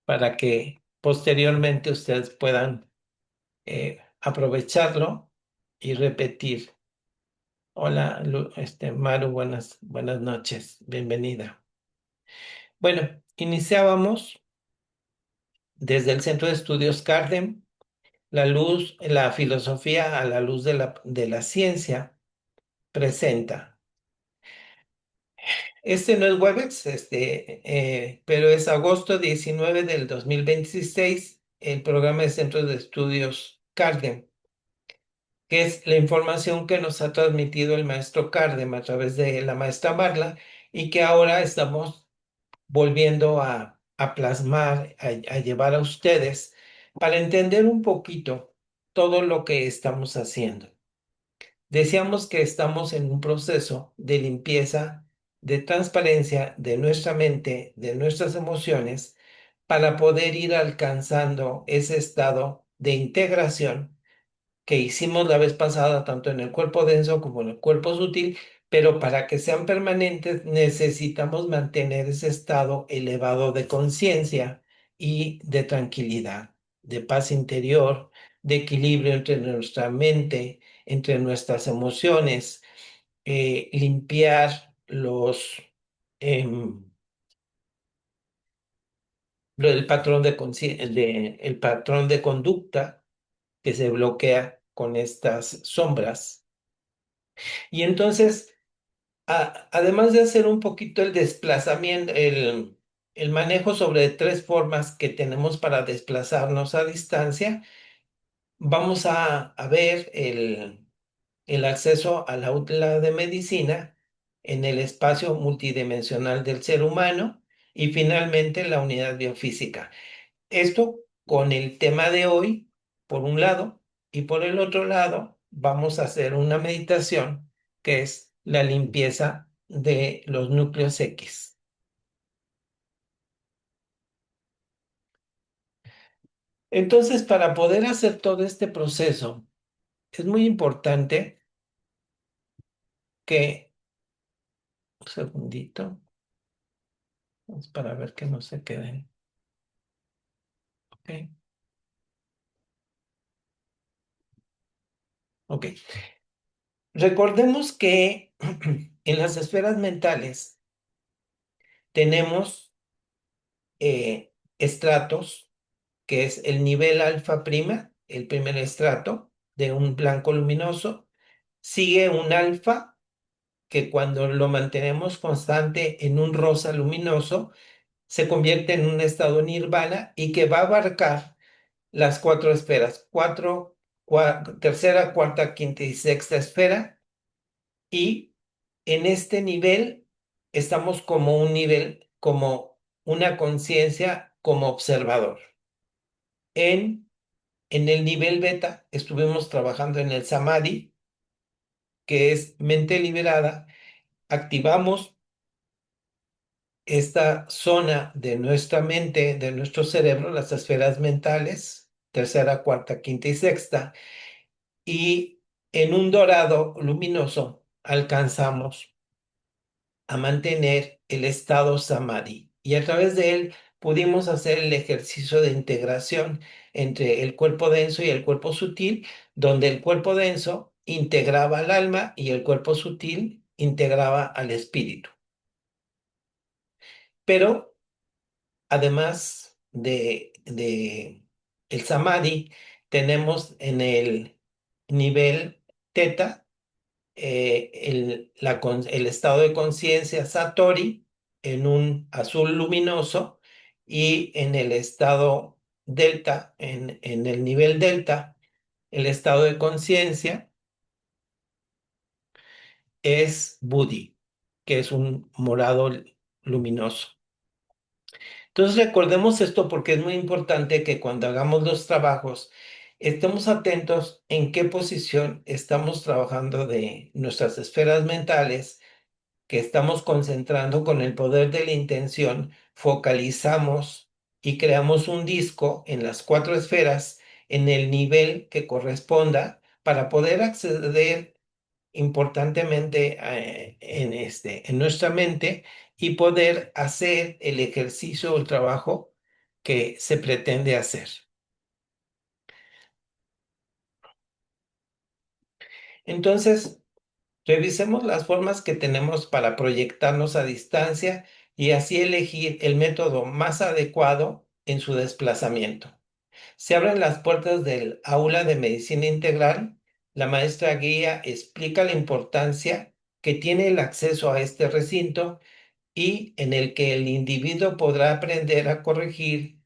para que posteriormente ustedes puedan aprovecharlo y repetir. Hola, Maru, buenas noches, bienvenida. Bueno, iniciábamos desde el Centro de Estudios Cardem, la filosofía a la luz de la ciencia presenta. Este no es Webex, pero es agosto 19 del 2026, el programa de Centro de Estudios Cardem, que es la información que nos ha transmitido el maestro Cardem a través de la maestra Marla y que ahora estamos volviendo a plasmar, a llevar a ustedes para entender un poquito todo lo que estamos haciendo. Decíamos que estamos en un proceso de limpieza, de transparencia de nuestra mente, de nuestras emociones, para poder ir alcanzando ese estado de integración que hicimos la vez pasada, tanto en el cuerpo denso como en el cuerpo sutil, pero para que sean permanentes necesitamos mantener ese estado elevado de conciencia y de tranquilidad, de paz interior, de equilibrio entre nuestra mente, entre nuestras emociones, limpiar em, el patrón el patrón de conducta que se bloquea con estas sombras. Y entonces, además de hacer un poquito el desplazamiento, el manejo sobre tres formas que tenemos para desplazarnos a distancia, vamos a ver el acceso al aula de medicina en el espacio multidimensional del ser humano y finalmente la unidad biofísica. Esto con el tema de hoy, por un lado, y por el otro lado, vamos a hacer una meditación que es la limpieza de los núcleos X. Entonces, para poder hacer todo este proceso, es muy importante que, un segundito, vamos para ver que no se queden. Ok, ok. Recordemos que en las esferas mentales tenemos estratos, que es el nivel alfa prima, el primer estrato de un blanco luminoso. Sigue un alfa, que cuando lo mantenemos constante en un rosa luminoso, se convierte en un estado nirvana y que va a abarcar las cuatro esferas, tercera, cuarta, quinta y sexta esfera. Y en este nivel estamos como un nivel, como una conciencia, como observador. En En el nivel beta estuvimos trabajando en el samadhi, que es mente liberada. Activamos esta zona de nuestra mente, de nuestro cerebro, las esferas mentales, tercera, cuarta, quinta y sexta, y en un dorado luminoso alcanzamos a mantener el estado samadhi. Y a través de él pudimos hacer el ejercicio de integración entre el cuerpo denso y el cuerpo sutil, donde el cuerpo denso integraba al alma y el cuerpo sutil integraba al espíritu. Pero además de el samadhi, tenemos en el nivel teta el estado de conciencia Satori en un azul luminoso y en el estado delta, en el nivel delta, el estado de conciencia es Buddhi, que es un morado luminoso. Entonces recordemos esto porque es muy importante que cuando hagamos los trabajos estemos atentos en qué posición estamos trabajando de nuestras esferas mentales, que estamos concentrando con el poder de la intención, focalizamos y creamos un disco en las cuatro esferas en el nivel que corresponda para poder acceder importantemente en nuestra mente y poder hacer el ejercicio o el trabajo que se pretende hacer. Entonces, revisemos las formas que tenemos para proyectarnos a distancia y así elegir el método más adecuado en su desplazamiento. Se abren las puertas del aula de medicina integral. La maestra guía explica la importancia que tiene el acceso a este recinto y en el que el individuo podrá aprender a corregir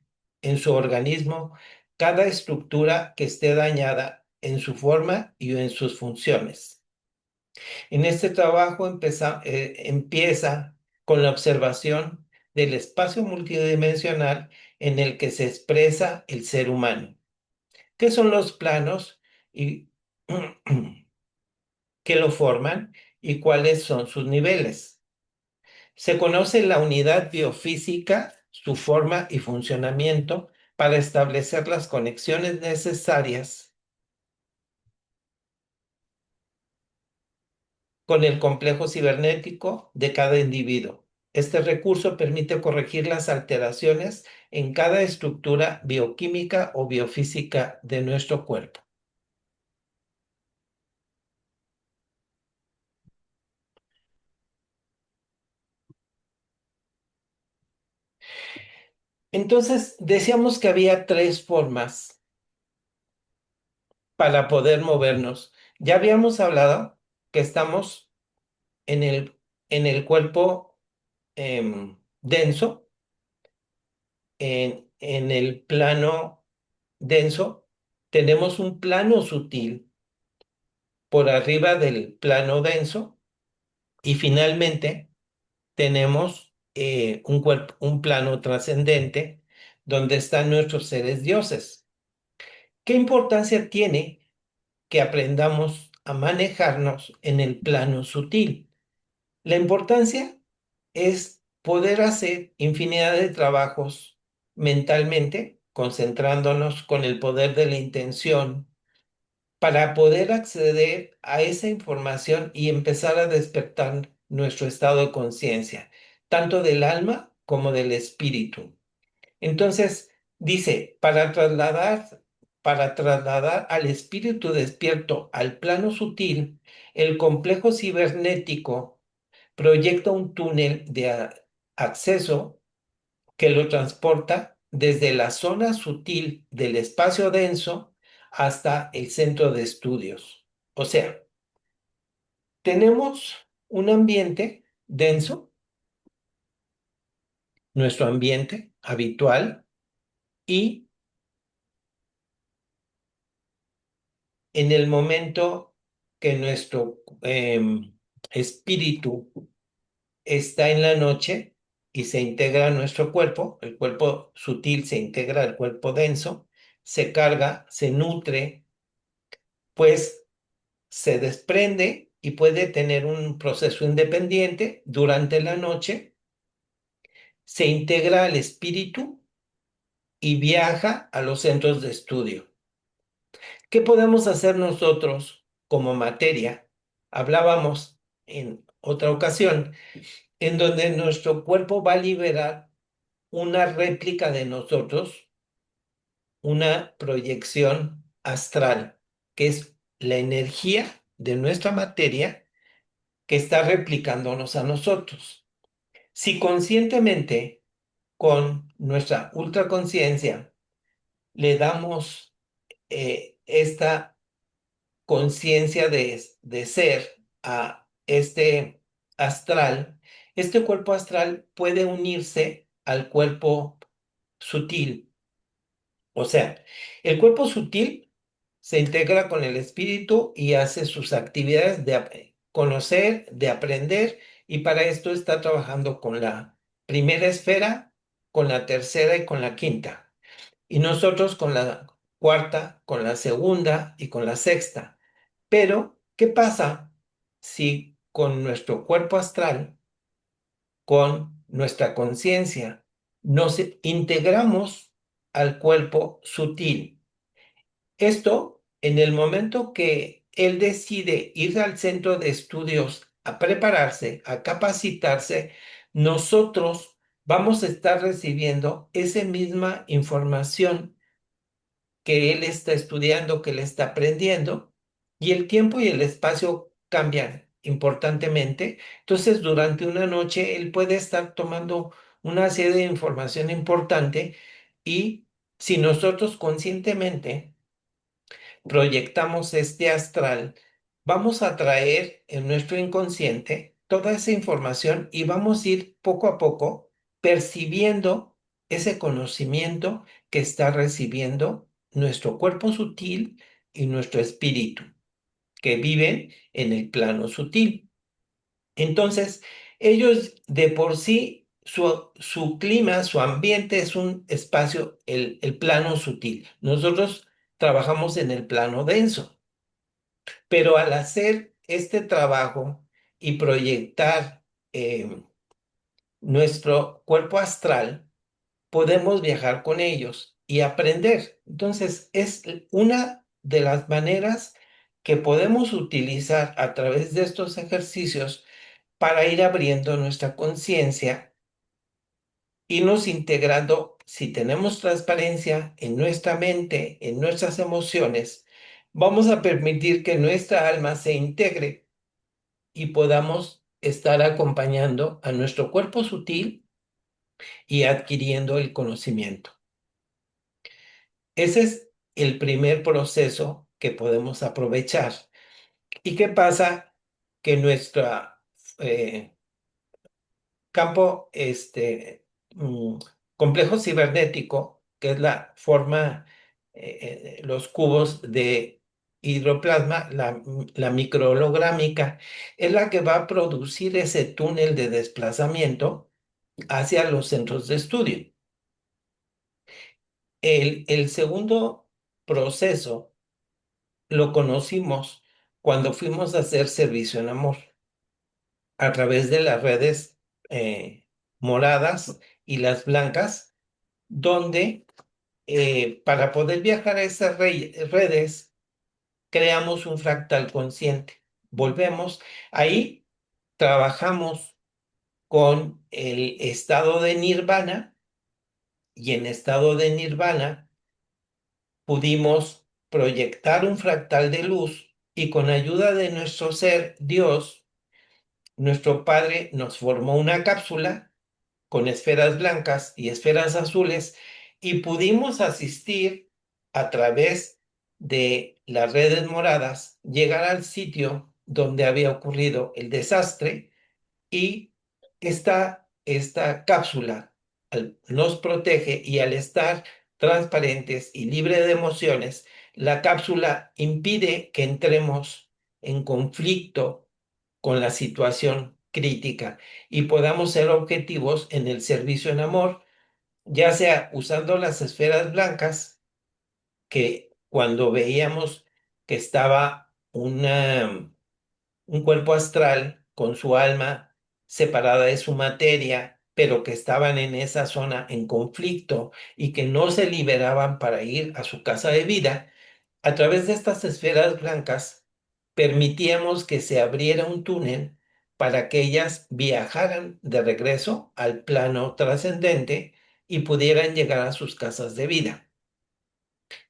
en su organismo cada estructura que esté dañada en su forma y en sus funciones. En este trabajo empieza con la observación del espacio multidimensional en el que se expresa el ser humano. ¿Qué son los planos y qué lo forman y cuáles son sus niveles? Se conoce la unidad biofísica, su forma y funcionamiento para establecer las conexiones necesarias con el complejo cibernético de cada individuo. Este recurso permite corregir las alteraciones en cada estructura bioquímica o biofísica de nuestro cuerpo. Entonces, decíamos que había tres formas para poder movernos. Ya habíamos hablado que estamos en el cuerpo denso, en el plano denso, tenemos un plano sutil por arriba del plano denso y finalmente tenemos un plano trascendente donde están nuestros seres dioses. ¿Qué importancia tiene que aprendamos a manejarnos en el plano sutil? La importancia es poder hacer infinidad de trabajos mentalmente, concentrándonos con el poder de la intención, para poder acceder a esa información y empezar a despertar nuestro estado de conciencia, tanto del alma como del espíritu. Entonces, dice, para trasladar al espíritu despierto al plano sutil, el complejo cibernético proyecta un túnel de acceso que lo transporta desde la zona sutil del espacio denso hasta el centro de estudios. O sea, tenemos un ambiente denso, nuestro ambiente habitual, y en el momento que nuestro espíritu está en la noche y se integra a nuestro cuerpo, el cuerpo sutil se integra al cuerpo denso, se carga, se nutre, pues se desprende y puede tener un proceso independiente durante la noche, se integra al espíritu y viaja a los centros de estudio. ¿Qué podemos hacer nosotros como materia? Hablábamos en otra ocasión en donde nuestro cuerpo va a liberar una réplica de nosotros, una proyección astral, que es la energía de nuestra materia que está replicándonos a nosotros. Si conscientemente, con nuestra ultraconciencia, le damos esta conciencia de ser a este astral, este cuerpo astral puede unirse al cuerpo sutil. O sea, el cuerpo sutil se integra con el espíritu y hace sus actividades de conocer, de aprender, y para esto está trabajando con la primera esfera, con la tercera y con la quinta. Y nosotros con la cuarta, con la segunda y con la sexta. Pero, ¿qué pasa si con nuestro cuerpo astral, con nuestra conciencia, nos integramos al cuerpo sutil? Esto, en el momento que él decide ir al centro de estudios a prepararse, a capacitarse, nosotros vamos a estar recibiendo esa misma información que él está estudiando, que él está aprendiendo, y el tiempo y el espacio cambian importantemente. Entonces, durante una noche, él puede estar tomando una serie de información importante y si nosotros conscientemente proyectamos este astral, vamos a traer en nuestro inconsciente toda esa información y vamos a ir poco a poco percibiendo ese conocimiento que está recibiendo nuestro cuerpo sutil y nuestro espíritu, que viven en el plano sutil. Entonces, ellos de por sí, su clima, su ambiente es un espacio, el plano sutil. Nosotros trabajamos en el plano denso. Pero al hacer este trabajo y proyectar nuestro cuerpo astral, podemos viajar con ellos y aprender. Entonces, es una de las maneras que podemos utilizar a través de estos ejercicios para ir abriendo nuestra conciencia, irnos integrando, si tenemos transparencia en nuestra mente, en nuestras emociones, vamos a permitir que nuestra alma se integre y podamos estar acompañando a nuestro cuerpo sutil y adquiriendo el conocimiento. Ese es el primer proceso que podemos aprovechar. ¿Y qué pasa? Que nuestro campo, complejo cibernético, que es la forma, los cubos de hidroplasma, la microholográmica, es la que va a producir ese túnel de desplazamiento hacia los centros de estudio. El segundo proceso lo conocimos cuando fuimos a hacer servicio en amor a través de las redes moradas y las blancas, donde para poder viajar a esas redes creamos un fractal consciente. Volvemos, ahí trabajamos con el estado de nirvana y en estado de nirvana pudimos proyectar un fractal de luz y con ayuda de nuestro ser, Dios, nuestro Padre, nos formó una cápsula con esferas blancas y esferas azules y pudimos asistir a través de las redes moradas, llegar al sitio donde había ocurrido el desastre y esta cápsula nos protege y al estar transparentes y libre de emociones, la cápsula impide que entremos en conflicto con la situación crítica y podamos ser objetivos en el servicio en amor, ya sea usando las esferas blancas, que cuando veíamos que estaba un cuerpo astral con su alma separada de su materia, pero que estaban en esa zona en conflicto y que no se liberaban para ir a su casa de vida, a través de estas esferas blancas permitíamos que se abriera un túnel para que ellas viajaran de regreso al plano trascendente y pudieran llegar a sus casas de vida.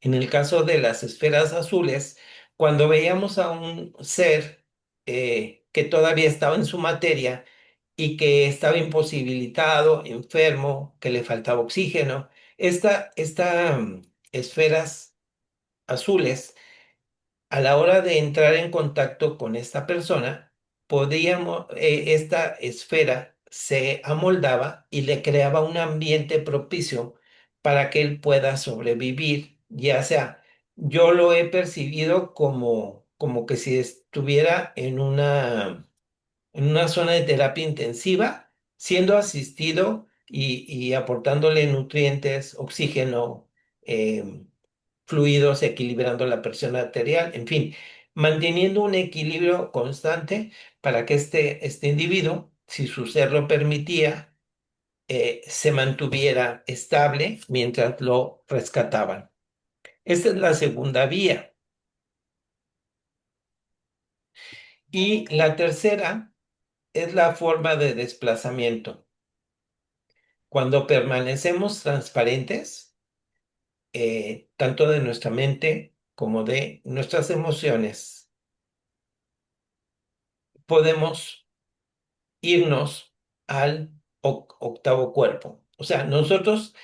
En el caso de las esferas azules, cuando veíamos a un ser que todavía estaba en su materia y que estaba imposibilitado, enfermo, que le faltaba oxígeno, esta esferas azules, a la hora de entrar en contacto con esta persona, esta esfera se amoldaba y le creaba un ambiente propicio para que él pueda sobrevivir, ya sea, yo lo he percibido como que si estuviera en una zona de terapia intensiva, siendo asistido y aportándole nutrientes, oxígeno, fluidos, equilibrando la presión arterial, en fin, manteniendo un equilibrio constante para que este individuo, si su ser lo permitía, se mantuviera estable mientras lo rescataban. Esta es la segunda vía. Y la tercera es la forma de desplazamiento. Cuando permanecemos transparentes, tanto de nuestra mente como de nuestras emociones, podemos irnos al octavo cuerpo. O sea, nosotros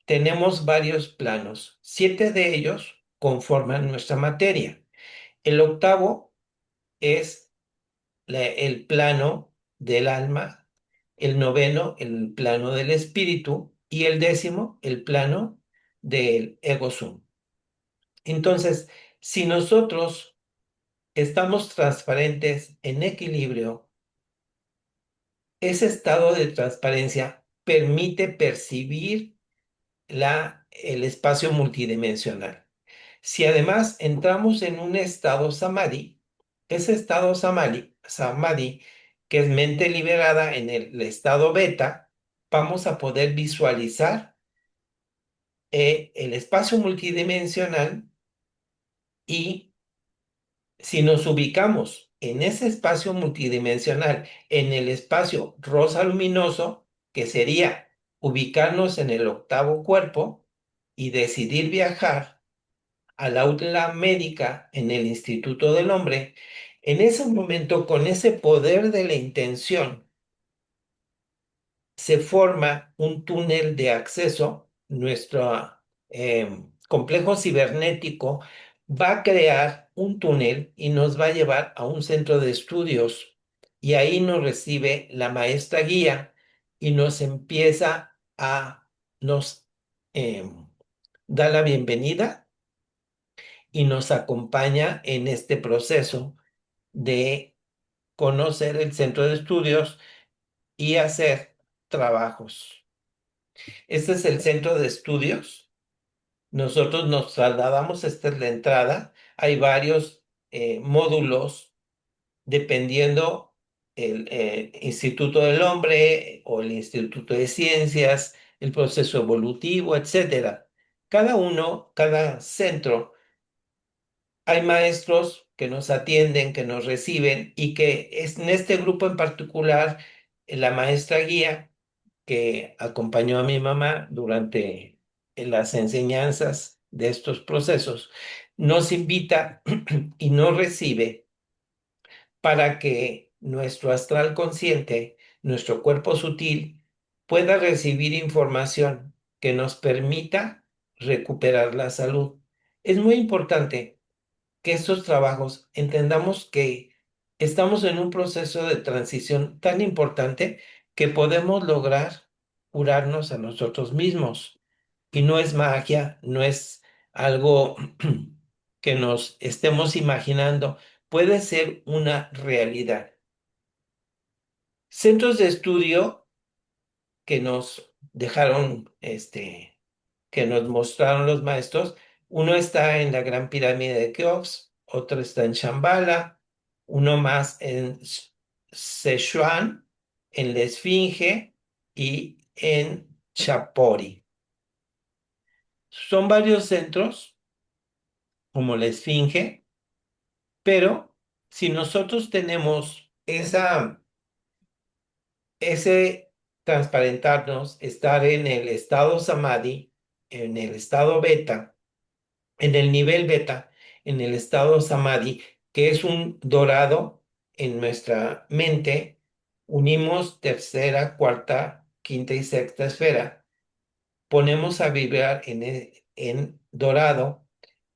tenemos varios planos. 7 de ellos conforman nuestra materia. El octavo es el plano del alma, el noveno, el plano del espíritu, y el décimo, el plano del ego sum. Entonces, si nosotros estamos transparentes en equilibrio, ese estado de transparencia permite percibir el espacio multidimensional. Si además entramos en un estado samadhi, ese estado samadhi, que es mente liberada en el estado beta, vamos a poder visualizar el espacio multidimensional, y si nos ubicamos en ese espacio multidimensional, en el espacio rosa luminoso, que sería ubicarnos en el octavo cuerpo y decidir viajar al aula médica en el Instituto del Hombre, en ese momento, con ese poder de la intención, se forma un túnel de acceso. Nuestro complejo cibernético va a crear un túnel y nos va a llevar a un centro de estudios, y ahí nos recibe la maestra guía y nos da la bienvenida y nos acompaña en este proceso de conocer el centro de estudios y hacer trabajos. Este es el centro de estudios. Nosotros nos trasladamos, esta es la entrada. Hay varios módulos dependiendo el Instituto del Hombre o el Instituto de Ciencias, el proceso evolutivo, etcétera. Cada centro, hay maestros que nos atienden, que nos reciben, y que es en este grupo en particular, la maestra guía que acompañó a mi mamá durante las enseñanzas de estos procesos, nos invita y nos recibe para que nuestro astral consciente, nuestro cuerpo sutil, pueda recibir información que nos permita recuperar la salud. Es muy importante que estos trabajos entendamos que estamos en un proceso de transición tan importante que podemos lograr curarnos a nosotros mismos. Y no es magia, no es algo que nos estemos imaginando, puede ser una realidad. Centros de estudio que nos dejaron, que nos mostraron los maestros. Uno está en la Gran Pirámide de Keops, otro está en Shambhala, uno más en Sichuan, en la Esfinge y en Chapori. Son varios centros, como la Esfinge, pero si nosotros tenemos ese transparentarnos, estar en el estado samadhi, en el estado beta, en el nivel beta, en el estado samadhi, que es un dorado en nuestra mente, unimos tercera, cuarta, quinta y sexta esfera, ponemos a vibrar en dorado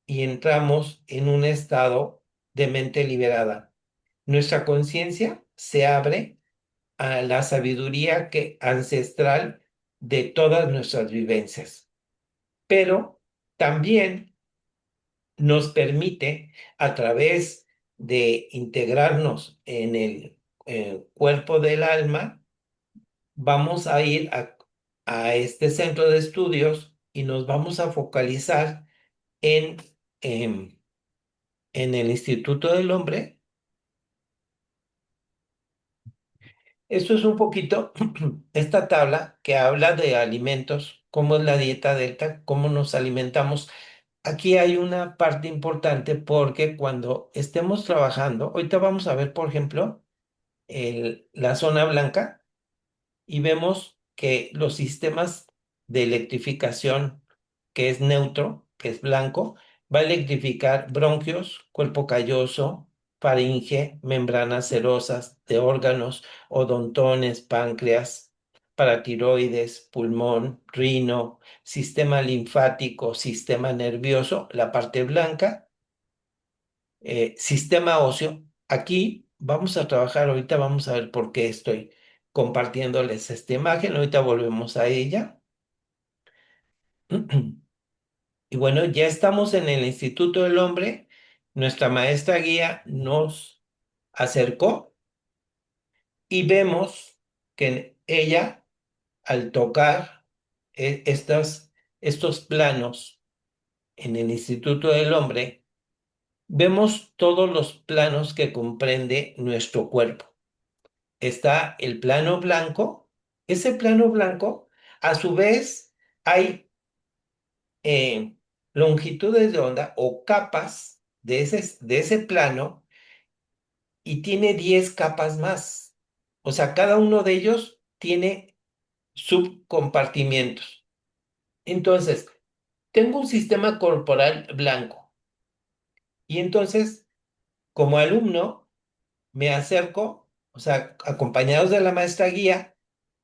y entramos en un estado de mente liberada. Nuestra conciencia se abre a la sabiduría ancestral de todas nuestras vivencias, pero también nos permite, a través de integrarnos en el cuerpo del alma, vamos a ir a este centro de estudios y nos vamos a focalizar en, em, en el Instituto del Hombre. Esto es un poquito esta tabla que habla de alimentos, cómo es la dieta delta, cómo nos alimentamos. Aquí hay una parte importante porque cuando estemos trabajando, ahorita vamos a ver, por ejemplo, la zona blanca, y vemos que los sistemas de electrificación, que es neutro, que es blanco, va a electrificar bronquios, cuerpo calloso, faringe, membranas serosas de órganos, odontones, páncreas, paratiroides, pulmón, rino, sistema linfático, sistema nervioso, la parte blanca, sistema óseo. Aquí vamos a trabajar, ahorita vamos a ver por qué estoy compartiéndoles esta imagen, ahorita volvemos a ella. Y bueno, ya estamos en el Instituto del Hombre. Nuestra maestra guía nos acercó y vemos que ella, al tocar estos planos en el Instituto del Hombre, vemos todos los planos que comprende nuestro cuerpo. Está el plano blanco. Ese plano blanco, a su vez, hay eh, longitudes de onda o capas de ese plano y tiene 10 capas más. O sea, cada uno de ellos tiene subcompartimientos. Entonces, tengo un sistema corporal blanco y entonces, como alumno, me acerco, o sea, acompañados de la maestra guía,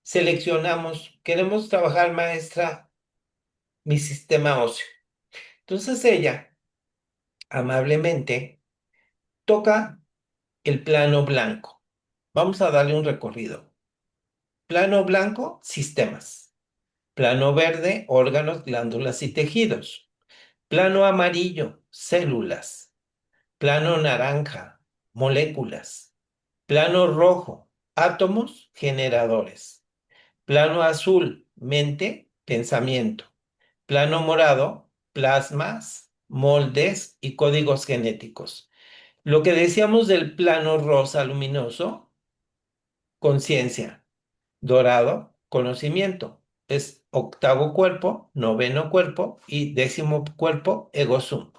seleccionamos, queremos trabajar, maestra, mi sistema óseo. Entonces ella, amablemente, toca el plano blanco. Vamos a darle un recorrido. Plano blanco, sistemas. Plano verde, órganos, glándulas y tejidos. Plano amarillo, células. Plano naranja, moléculas. Plano rojo, átomos, generadores. Plano azul, mente, pensamiento. Plano morado, plasmas, moldes y códigos genéticos. Lo que decíamos del plano rosa luminoso, conciencia. Dorado, conocimiento. Es octavo cuerpo, noveno cuerpo y décimo cuerpo, ego sum.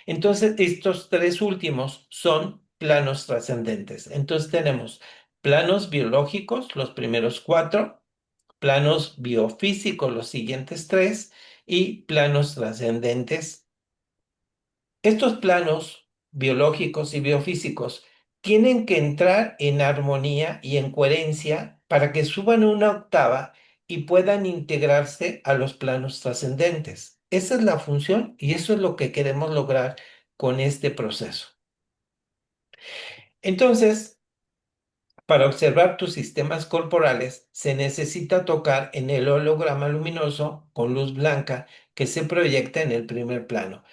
Entonces, estos tres últimos son planos trascendentes. Entonces, tenemos planos biológicos, los primeros cuatro, planos biofísicos, los siguientes tres, y planos trascendentes. Estos planos biológicos y biofísicos tienen que entrar en armonía y en coherencia para que suban una octava y puedan integrarse a los planos trascendentes. Esa es la función y eso es lo que queremos lograr con este proceso. Entonces, para observar tus sistemas corporales, se necesita tocar en el holograma luminoso con luz blanca que se proyecta en el primer plano.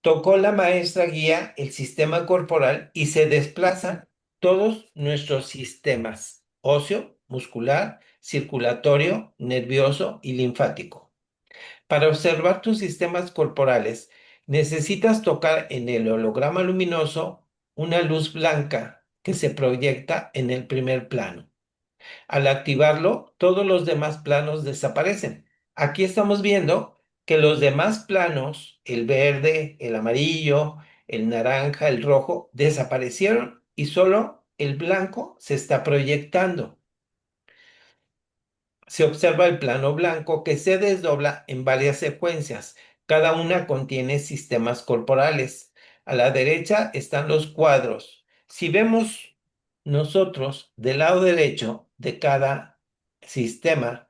Tocó la maestra guía el sistema corporal y se desplazan todos nuestros sistemas: óseo, muscular, circulatorio, nervioso y linfático. Para observar tus sistemas corporales, necesitas tocar en el holograma luminoso una luz blanca que se proyecta en el primer plano. Al activarlo, todos los demás planos desaparecen. Aquí estamos viendo que los demás planos, el verde, el amarillo, el naranja, el rojo, desaparecieron y solo el blanco se está proyectando. Se observa el plano blanco que se desdobla en varias secuencias. Cada una contiene sistemas corporales. A la derecha están los cuadros. Si vemos nosotros del lado derecho de cada sistema,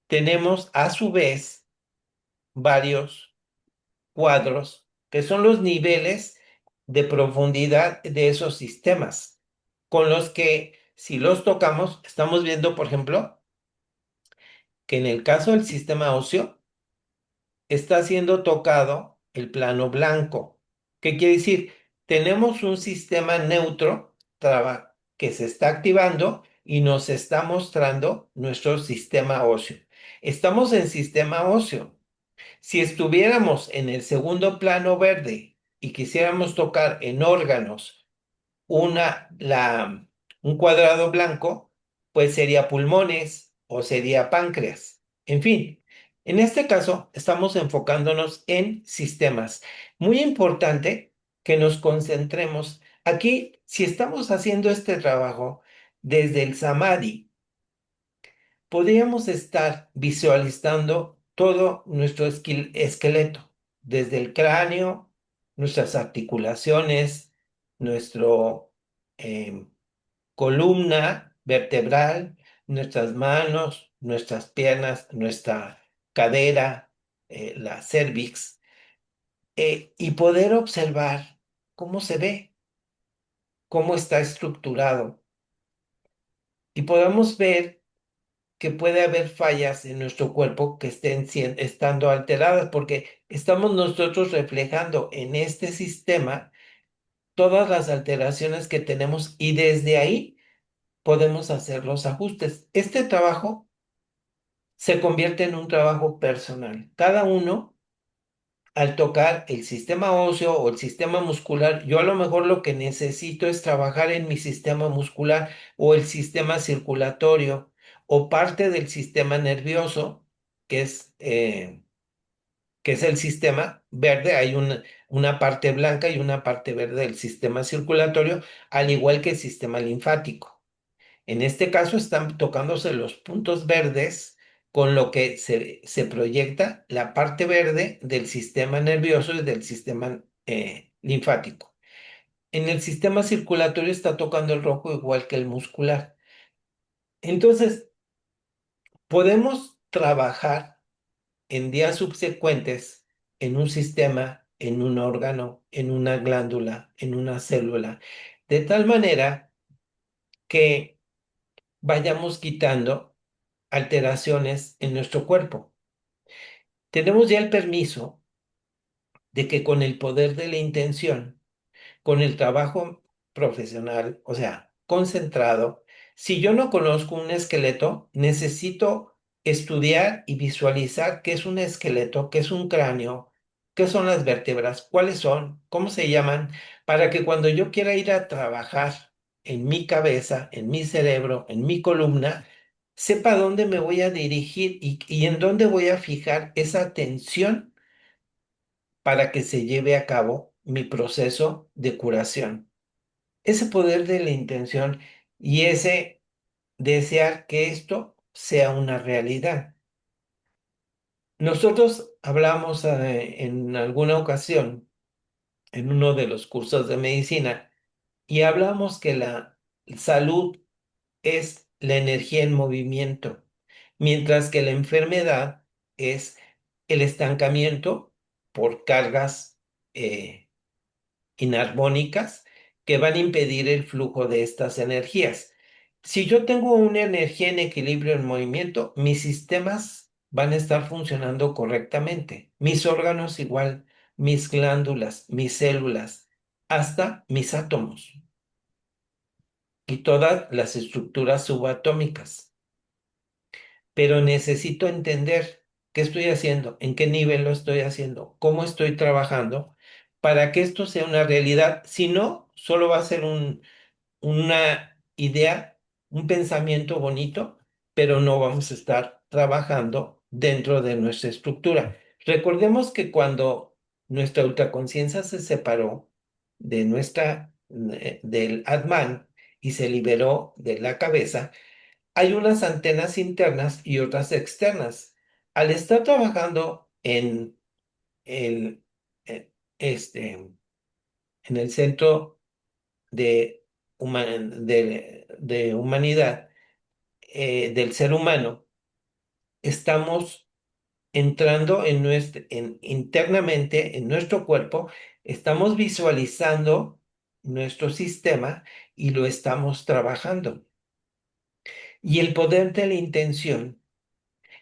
tenemos a su vez varios cuadros que son los niveles de profundidad de esos sistemas, con los que si los tocamos, estamos viendo, por ejemplo, que en el caso del sistema óseo está siendo tocado el plano blanco. ¿Qué quiere decir? Tenemos un sistema neutro que se está activando y nos está mostrando nuestro sistema óseo. Estamos en sistema óseo. Si estuviéramos en el segundo plano verde y quisiéramos tocar en órganos un cuadrado blanco, pues sería pulmones o sería páncreas. En fin, en este caso estamos enfocándonos en sistemas. Muy importante que nos concentremos. Aquí, si estamos haciendo este trabajo desde el samadhi, podríamos estar visualizando todo nuestro esqueleto, desde el cráneo, nuestras articulaciones, nuestro em, columna vertebral, nuestras manos, nuestras piernas, nuestra cadera, la cervix, y poder observar cómo se ve, cómo está estructurado, y podamos ver que puede haber fallas en nuestro cuerpo que estén estando alteradas, porque estamos nosotros reflejando en este sistema todas las alteraciones que tenemos y desde ahí podemos hacer los ajustes. Este trabajo se convierte en un trabajo personal. Cada uno, al tocar el sistema óseo o el sistema muscular, yo a lo mejor lo que necesito es trabajar en mi sistema muscular o el sistema circulatorio o parte del sistema nervioso, que es, eh, que es el sistema verde. Hay una parte blanca y una parte verde del sistema circulatorio, al igual que el sistema linfático. En este caso están tocándose los puntos verdes, con lo que se proyecta la parte verde del sistema nervioso y del sistema linfático. En el sistema circulatorio está tocando el rojo igual que el muscular. Entonces, podemos trabajar en días subsecuentes en un sistema, en un órgano, en una glándula, en una célula, de tal manera que vayamos quitando alteraciones en nuestro cuerpo. Tenemos ya el permiso de que con el poder de la intención, con el trabajo profesional, o sea, concentrado, si yo no conozco un esqueleto, necesito estudiar y visualizar qué es un esqueleto, qué es un cráneo, qué son las vértebras, cuáles son, cómo se llaman, para que cuando yo quiera ir a trabajar en mi cabeza, en mi cerebro, en mi columna, sepa dónde me voy a dirigir y en dónde voy a fijar esa atención para que se lleve a cabo mi proceso de curación. Ese poder de la intención y ese desear que esto sea una realidad. Nosotros hablamos en alguna ocasión en uno de los cursos de medicina y hablamos que la salud es la energía en movimiento, mientras que la enfermedad es el estancamiento por cargas inarmónicas que van a impedir el flujo de estas energías. Si yo tengo una energía en equilibrio en movimiento, mis sistemas van a estar funcionando correctamente, mis órganos igual, mis glándulas, mis células, hasta mis átomos y todas las estructuras subatómicas. Pero necesito entender qué estoy haciendo, en qué nivel lo estoy haciendo, cómo estoy trabajando, para que esto sea una realidad. Si no, solo va a ser una idea, un pensamiento bonito, pero no vamos a estar trabajando dentro de nuestra estructura. Recordemos que cuando nuestra ultraconciencia se separó de del Atman y se liberó de la cabeza, hay unas antenas internas y otras externas. Al estar trabajando el, eh, este, en el centro de, de humanidad, del ser humano, estamos entrando internamente en nuestro cuerpo, estamos visualizando nuestro sistema y lo estamos trabajando. Y el poder de la intención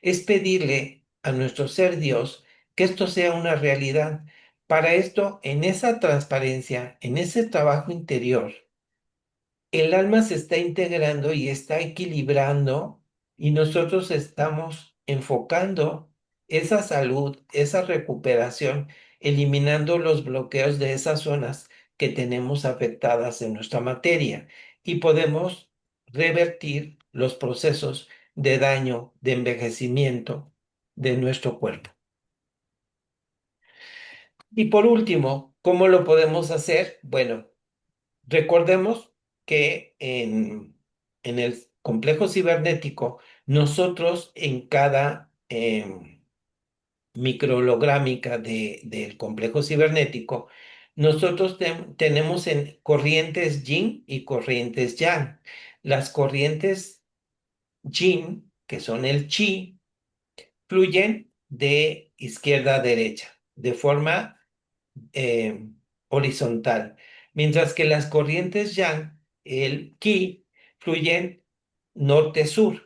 es pedirle a nuestro ser Dios que esto sea una realidad. Para esto, en esa transparencia, en ese trabajo interior, el alma se está integrando y está equilibrando y nosotros estamos enfocando esa salud, esa recuperación, eliminando los bloqueos de esas zonas que tenemos afectadas en nuestra materia y podemos revertir los procesos de daño, de envejecimiento de nuestro cuerpo. Y por último, ¿cómo lo podemos hacer? Bueno, recordemos que en el complejo cibernético Nosotros en cada microholográmica del complejo cibernético, nosotros tenemos en corrientes yin y corrientes yang. Las corrientes yin, que son el chi, fluyen de izquierda a derecha, de forma eh, horizontal, mientras que las corrientes yang, el ki, fluyen norte-sur.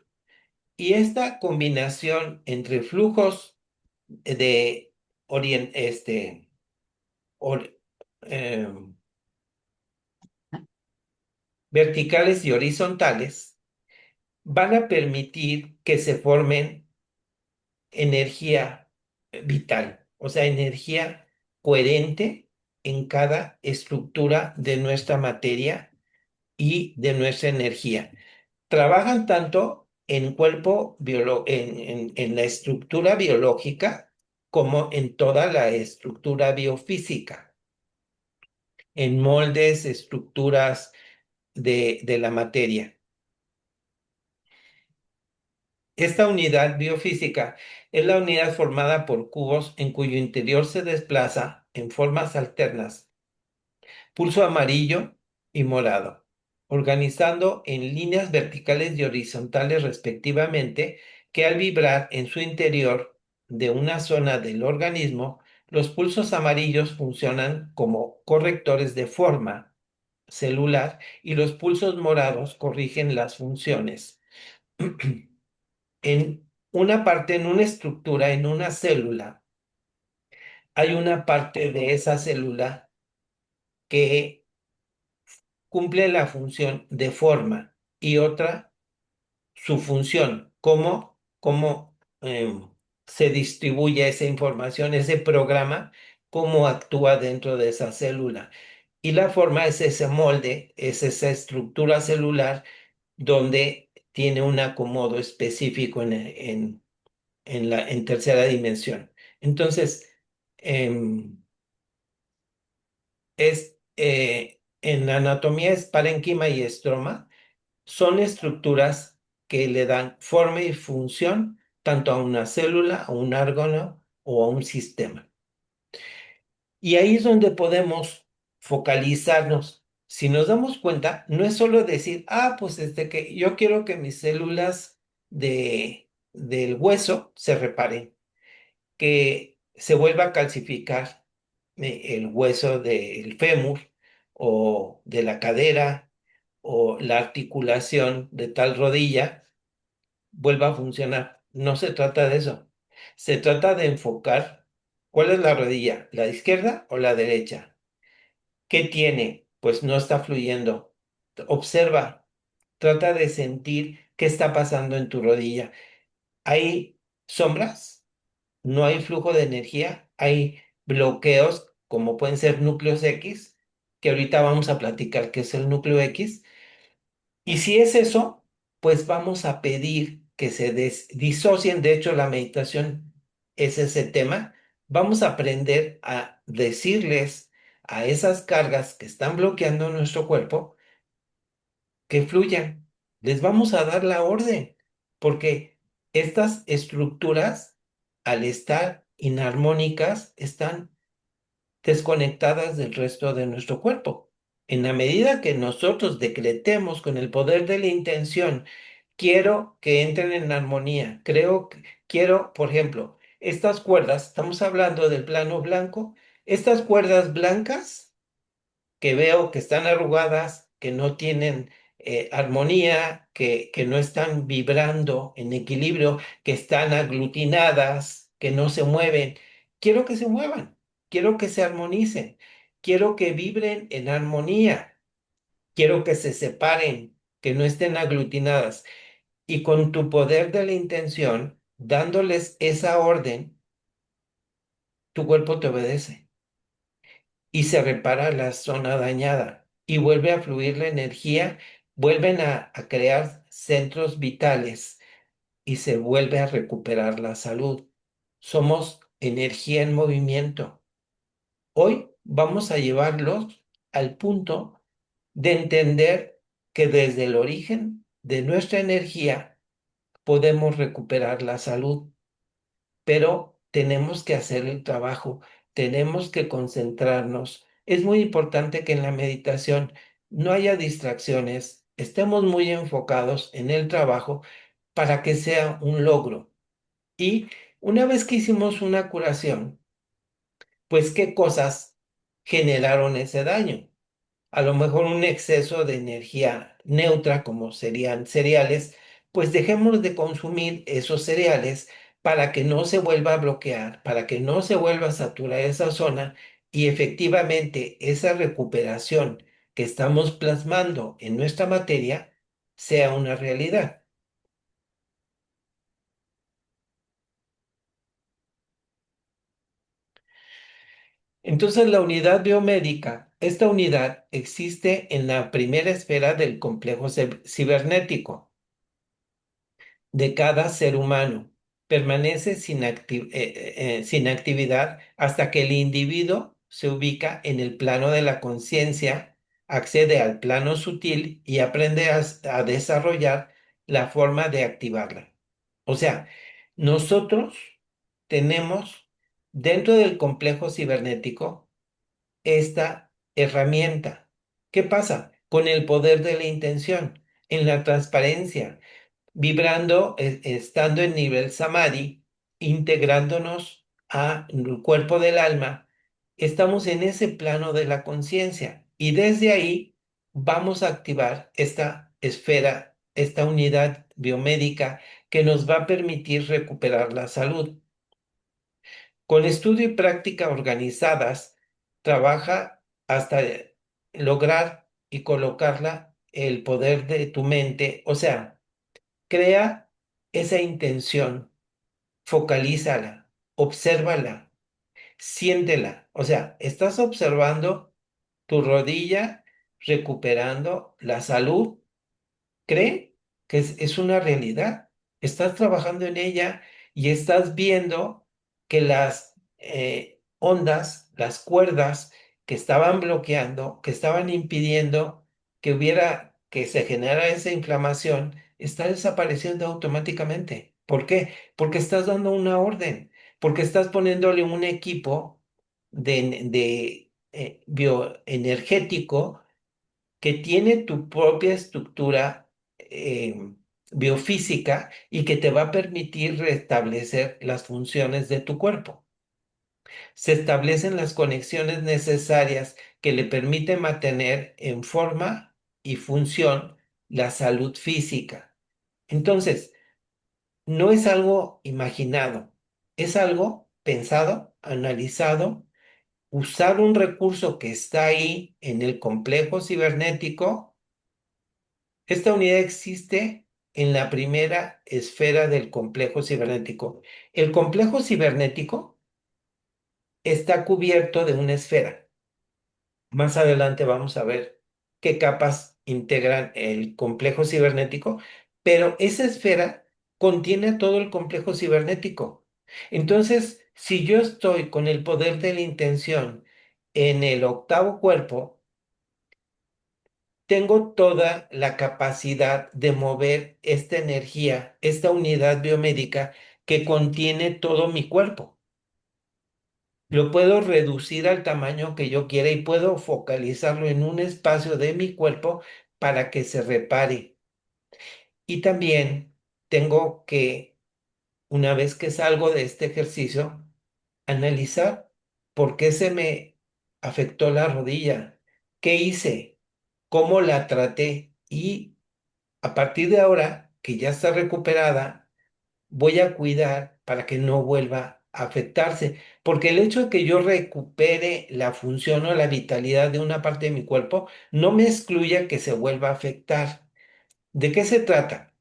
Y esta combinación entre flujos de or- eh, verticales y horizontales van a permitir que se formen energía vital, o sea, energía coherente en cada estructura de nuestra materia y de nuestra energía. Trabajan tanto en en la estructura biológica como en toda la estructura biofísica, en moldes, estructuras de la materia. Esta unidad biofísica es la unidad formada por cubos en cuyo interior se desplaza en formas alternas pulso amarillo y morado, organizando en líneas verticales y horizontales respectivamente, que al vibrar en su interior de una zona del organismo, los pulsos amarillos funcionan como correctores de forma celular y los pulsos morados corrigen las funciones. En una parte, en una estructura, en una célula, hay una parte de esa célula que cumple la función de forma y otra su función, cómo se distribuye esa información, ese programa, cómo actúa dentro de esa célula. Y la forma es ese molde, es esa estructura celular donde tiene un acomodo específico en tercera dimensión. Entonces, em, en anatomía es parénquima y estroma, son estructuras que le dan forma y función tanto a una célula, a un órgano o a un sistema. Y ahí es donde podemos focalizarnos. Si nos damos cuenta, no es solo decir, pues que yo quiero que mis células del hueso se reparen, que se vuelva a calcificar el hueso del fémur o de la cadera o la articulación de tal rodilla vuelva a funcionar. No se trata de eso. Se trata de enfocar cuál es la rodilla, la izquierda o la derecha. ¿Qué tiene? Pues no está fluyendo. Observa, trata de sentir qué está pasando en tu rodilla. ¿Hay sombras? ¿No hay flujo de energía? ¿Hay bloqueos como pueden ser núcleos X? Que ahorita vamos a platicar qué es el núcleo X. Y si es eso, pues vamos a pedir que se disocien. De hecho, la meditación es ese tema. Vamos a aprender a decirles a esas cargas que están bloqueando nuestro cuerpo que fluyan. Les vamos a dar la orden, porque estas estructuras, al estar inarmónicas, están desconectadas del resto de nuestro cuerpo. En la medida que nosotros decretemos con el poder de la intención, quiero que entren en armonía, quiero, por ejemplo, estas cuerdas, estamos hablando del plano blanco, estas cuerdas blancas que veo que están arrugadas, que no tienen armonía, que no están vibrando en equilibrio, que están aglutinadas, que no se mueven. Quiero que se muevan, quiero que se armonicen, quiero que vibren en armonía, quiero que se separen, que no estén aglutinadas. Y con tu poder de la intención, dándoles esa orden, tu cuerpo te obedece y se repara la zona dañada y vuelve a fluir la energía, vuelven a crear centros vitales y se vuelve a recuperar la salud. Somos energía en movimiento. Hoy vamos a llevarlos al punto de entender que desde el origen de nuestra energía podemos recuperar la salud, pero tenemos que hacer el trabajo, tenemos que concentrarnos. Es muy importante que en la meditación no haya distracciones, estemos muy enfocados en el trabajo para que sea un logro. Y una vez que hicimos una curación, pues qué cosas generaron ese daño. A lo mejor un exceso de energía neutra, como serían cereales, pues dejemos de consumir esos cereales para que no se vuelva a bloquear, para que no se vuelva a saturar esa zona y efectivamente esa recuperación que estamos plasmando en nuestra materia sea una realidad. Entonces, la unidad biomédica, esta unidad existe en la primera esfera del complejo cibernético de cada ser humano. Permanece sin actividad hasta que el individuo se ubica en el plano de la conciencia, accede al plano sutil y aprende a desarrollar la forma de activarla. O sea, nosotros tenemos dentro del complejo cibernético esta herramienta. ¿Qué pasa? Con el poder de la intención, en la transparencia, vibrando, estando en nivel samadhi, integrándonos al cuerpo del alma, estamos en ese plano de la conciencia y desde ahí vamos a activar esta esfera, esta unidad biomédica que nos va a permitir recuperar la salud. Con estudio y práctica organizadas, trabaja hasta lograr y colocarla el poder de tu mente, o sea, crea esa intención, focalízala, obsérvala, siéntela. O sea, estás observando tu rodilla recuperando la salud. Cree que es una realidad. Estás trabajando en ella y estás viendo que las ondas, las cuerdas que estaban bloqueando, que estaban impidiendo que se generara esa inflamación, está desapareciendo automáticamente. ¿Por qué? Porque estás dando una orden, porque estás poniéndole un equipo de bioenergético que tiene tu propia estructura biofísica y que te va a permitir restablecer las funciones de tu cuerpo. Se establecen las conexiones necesarias que le permiten mantener en forma y función la salud física. Entonces, no es algo imaginado, es algo pensado, analizado, usar un recurso que está ahí en el complejo cibernético. Esta unidad existe en la primera esfera del complejo cibernético. El complejo cibernético está cubierto de una esfera. Más adelante vamos a ver qué capas integran el complejo cibernético, pero esa esfera contiene todo el complejo cibernético. Entonces, si yo estoy con el poder de la intención en el octavo cuerpo, tengo toda la capacidad de mover esta energía, esta unidad biomédica que contiene todo mi cuerpo. Lo puedo reducir al tamaño que yo quiera y puedo focalizarlo en un espacio de mi cuerpo para que se repare. Y también tengo que, una vez que salgo de este ejercicio, analizar por qué se me afectó la rodilla, qué hice, cómo la traté y a partir de ahora, que ya está recuperada, voy a cuidar para que no vuelva a afectarse, porque el hecho de que yo recupere la función o la vitalidad de una parte de mi cuerpo no me excluya que se vuelva a afectar. ¿De qué se trata?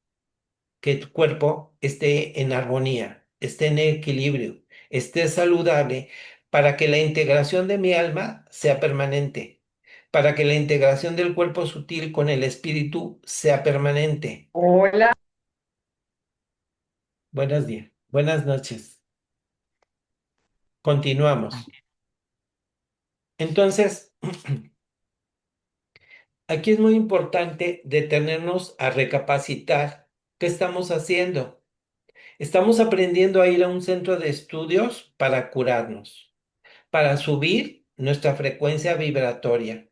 Que tu cuerpo esté en armonía, esté en equilibrio, esté saludable, para que la integración de mi alma sea permanente, para que la integración del cuerpo sutil con el espíritu sea permanente. Hola. Buenos días, buenas noches. Continuamos. Entonces, aquí es muy importante detenernos a recapacitar ¿Qué estamos haciendo? Estamos aprendiendo a ir a un centro de estudios para curarnos, para subir nuestra frecuencia vibratoria,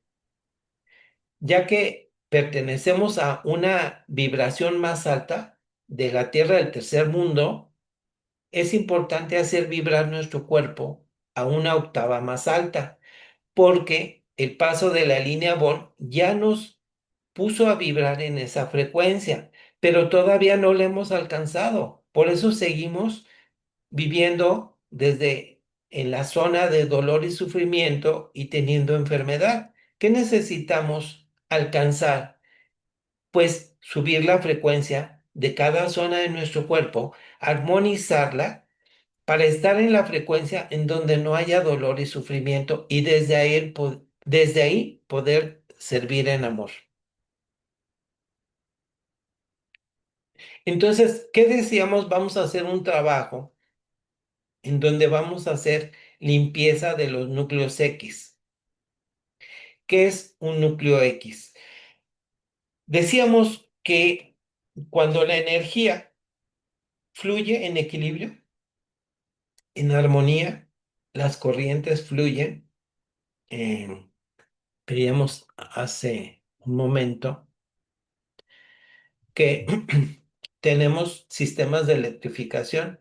ya que pertenecemos a una vibración más alta de la Tierra del tercer mundo. Es importante hacer vibrar nuestro cuerpo a una octava más alta, porque el paso de la línea Born ya nos puso a vibrar en esa frecuencia, pero todavía no la hemos alcanzado. Por eso seguimos viviendo desde en la zona de dolor y sufrimiento y teniendo enfermedad. ¿Qué necesitamos alcanzar? Pues subir la frecuencia de cada zona de nuestro cuerpo, armonizarla para estar en la frecuencia en donde no haya dolor y sufrimiento y desde ahí poder servir en amor. Entonces, ¿qué decíamos? Vamos a hacer un trabajo en donde vamos a hacer limpieza de los núcleos X. ¿Qué es un núcleo X? Decíamos que cuando la energía fluye en equilibrio, en armonía, las corrientes fluyen. Veíamos hace un momento que tenemos sistemas de electrificación: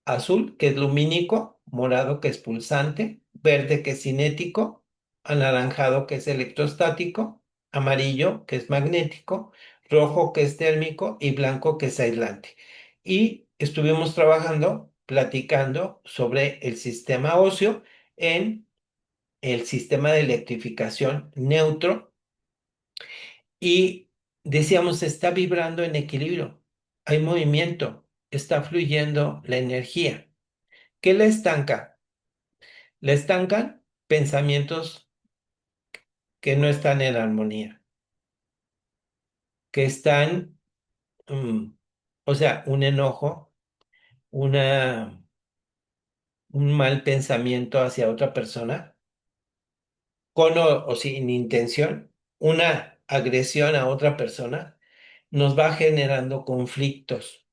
azul, que es lumínico; morado, que es pulsante; verde, que es cinético; anaranjado, que es electrostático; amarillo, que es magnético; rojo, que es térmico; y blanco, que es aislante. Y estuvimos trabajando, platicando sobre el sistema óseo en el sistema de electrificación neutro, y decíamos, está vibrando en equilibrio, hay movimiento, está fluyendo la energía. ¿Qué la estanca? La estancan pensamientos que no están en armonía, que están, mm, o sea, un enojo, una, un mal pensamiento hacia otra persona, con o sin intención, una agresión a otra persona, nos va generando conflictos.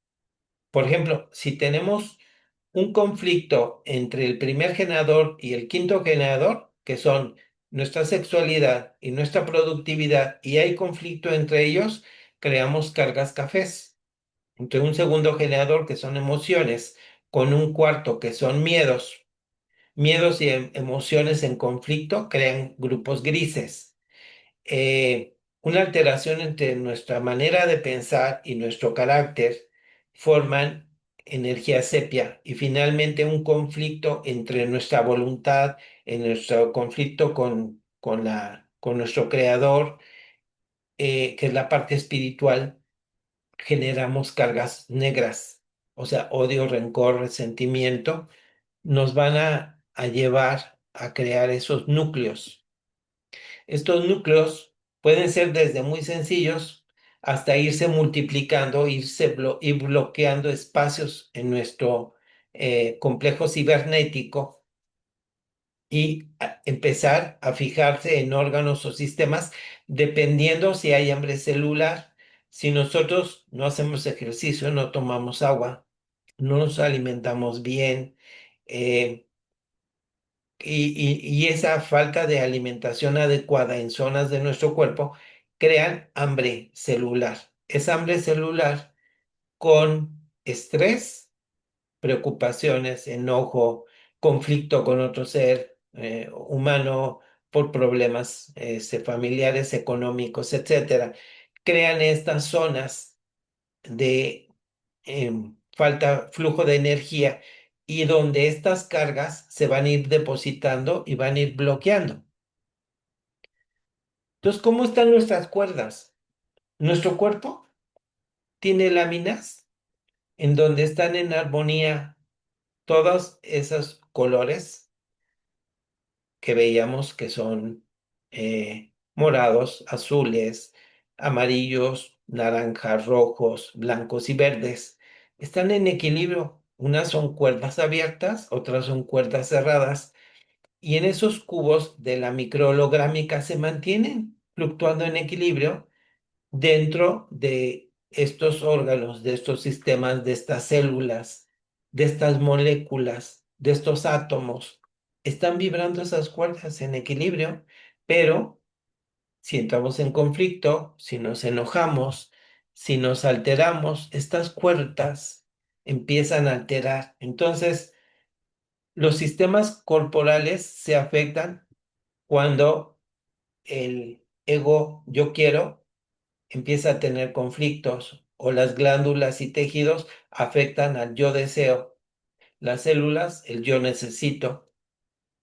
Por ejemplo, si tenemos un conflicto entre el primer generador y el quinto generador, que son nuestra sexualidad y nuestra productividad, y hay conflicto entre ellos, creamos cargas cafés. Entre un segundo generador, que son emociones, con un cuarto, que son miedos. Miedos y emociones en conflicto crean grupos grises. Una alteración entre nuestra manera de pensar y nuestro carácter forman energía sepia, y finalmente un conflicto entre nuestra voluntad, en nuestro conflicto con nuestro creador, que es la parte espiritual, generamos cargas negras, o sea, odio, rencor, resentimiento, nos van a llevar a crear esos núcleos. Estos núcleos pueden ser desde muy sencillos hasta irse multiplicando, ir bloqueando espacios en nuestro complejo cibernético, y empezar a fijarse en órganos o sistemas dependiendo si hay hambre celular. Si nosotros no hacemos ejercicio, no tomamos agua, no nos alimentamos bien, eh, y esa falta de alimentación adecuada en zonas de nuestro cuerpo crean hambre celular. Es hambre celular con estrés, preocupaciones, enojo, conflicto con otro ser humano por problemas familiares, económicos, etcétera. Crean estas zonas de falta, flujo de energía, y donde estas cargas se van a ir depositando y van a ir bloqueando. Entonces, ¿cómo están nuestras cuerdas? Nuestro cuerpo tiene láminas en donde están en armonía todos esos colores que veíamos, que son morados, azules, amarillos, naranjas, rojos, blancos y verdes. Están en equilibrio. Unas son cuerdas abiertas, otras son cuerdas cerradas, y en esos cubos de la microholográmica se mantienen fluctuando en equilibrio dentro de estos órganos, de estos sistemas, de estas células, de estas moléculas, de estos átomos, están vibrando esas cuerdas en equilibrio, pero si entramos en conflicto, si nos enojamos, si nos alteramos, estas cuerdas empiezan a alterar. Entonces, los sistemas corporales se afectan cuando el ego yo quiero empieza a tener conflictos o las glándulas y tejidos afectan al yo deseo, las células el yo necesito,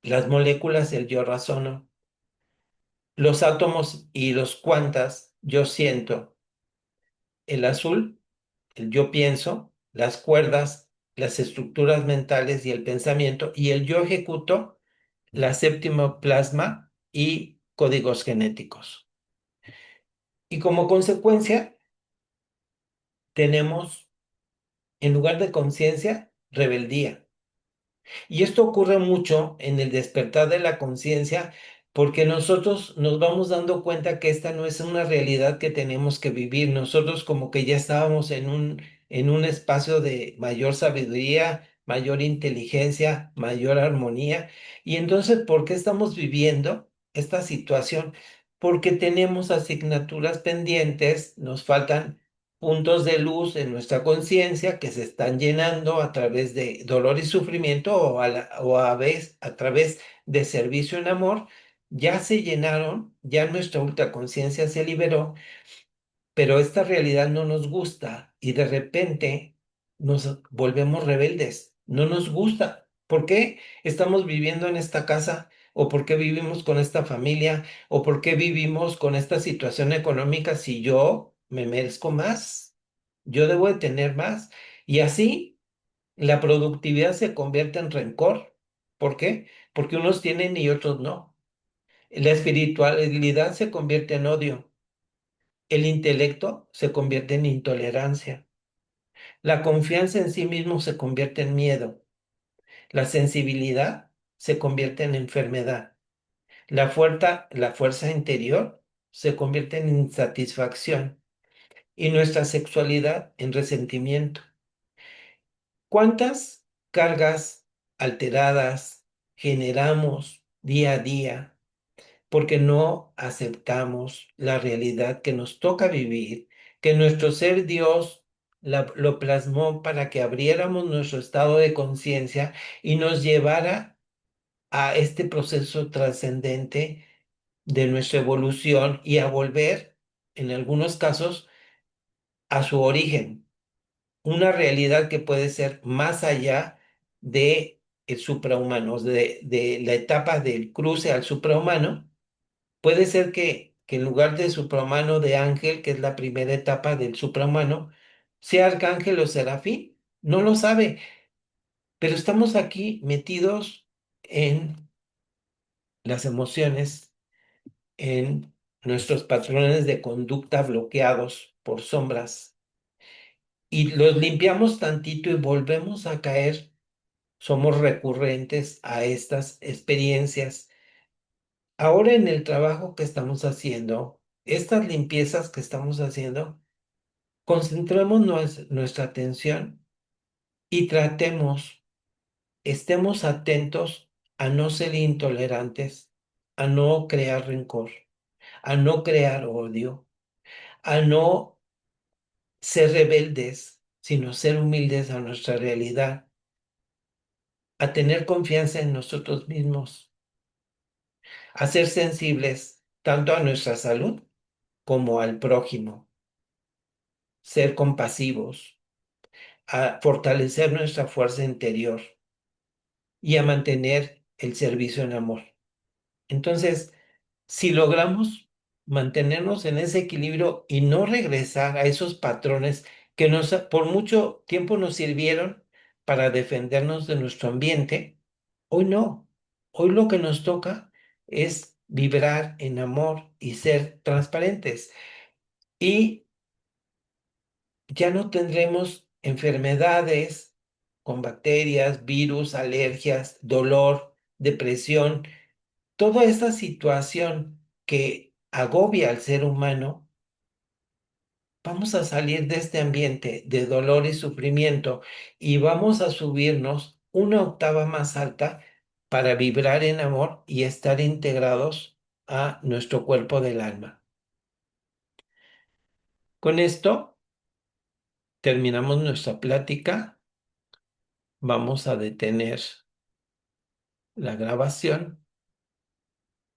las moléculas el yo razono, los átomos y los cuantas yo siento, el azul el yo pienso, las cuerdas, las estructuras mentales y el pensamiento, y el yo ejecuto, la séptima plasma y códigos genéticos. Y como consecuencia, tenemos, en lugar de conciencia, rebeldía. Y esto ocurre mucho en el despertar de la conciencia porque nosotros nos vamos dando cuenta que esta no es una realidad que tenemos que vivir. Nosotros como que ya estábamos en un espacio de mayor sabiduría, mayor inteligencia, mayor armonía. Y entonces, ¿por qué estamos viviendo esta situación? Porque tenemos asignaturas pendientes, nos faltan puntos de luz en nuestra conciencia que se están llenando a través de dolor y sufrimiento o a veces a través de servicio en amor, ya se llenaron, ya nuestra ultraconciencia se liberó, pero esta realidad no nos gusta y de repente nos volvemos rebeldes, no nos gusta. ¿Por qué estamos viviendo en esta casa? ¿O por qué vivimos con esta familia? ¿O por qué vivimos con esta situación económica si yo me merezco más? Yo debo de tener más. Y así la productividad se convierte en rencor. ¿Por qué? Porque unos tienen y otros no. La espiritualidad se convierte en odio. El intelecto se convierte en intolerancia. La confianza en sí mismo se convierte en miedo. La sensibilidad se convierte en enfermedad. La fuerza interior se convierte en insatisfacción y nuestra sexualidad en resentimiento. ¿Cuántas cargas alteradas generamos día a día porque no aceptamos la realidad que nos toca vivir, que nuestro ser Dios lo plasmó para que abriéramos nuestro estado de conciencia y nos llevara a este proceso trascendente de nuestra evolución y a volver, en algunos casos, a su origen, una realidad que puede ser más allá de el suprahumano, de la etapa del cruce al suprahumano. Puede ser que en lugar de suprahumano de ángel, que es la primera etapa del suprahumano, sea arcángel o serafín. No lo sabe, pero estamos aquí metidos en las emociones, en nuestros patrones de conducta bloqueados por sombras y los limpiamos tantito y volvemos a caer. Somos recurrentes a estas experiencias. Ahora en el trabajo que estamos haciendo, estas limpiezas que estamos haciendo, concentremos nuestra atención y tratemos, estemos atentos a no ser intolerantes, a no crear rencor, a no crear odio, a no ser rebeldes, sino ser humildes a nuestra realidad, a tener confianza en nosotros mismos, a ser sensibles tanto a nuestra salud como al prójimo, ser compasivos, a fortalecer nuestra fuerza interior y a mantener el servicio en amor. Entonces, si logramos mantenernos en ese equilibrio y no regresar a esos patrones que por mucho tiempo nos sirvieron para defendernos de nuestro ambiente, hoy no. Hoy lo que nos toca es vibrar en amor y ser transparentes. Y ya no tendremos enfermedades con bacterias, virus, alergias, dolor, depresión, toda esta situación que agobia al ser humano vamos a salir de este ambiente de dolor y sufrimiento y vamos a subirnos una octava más alta para vibrar en amor y estar integrados a nuestro cuerpo del alma. Con esto terminamos nuestra plática. Vamos a detener la grabación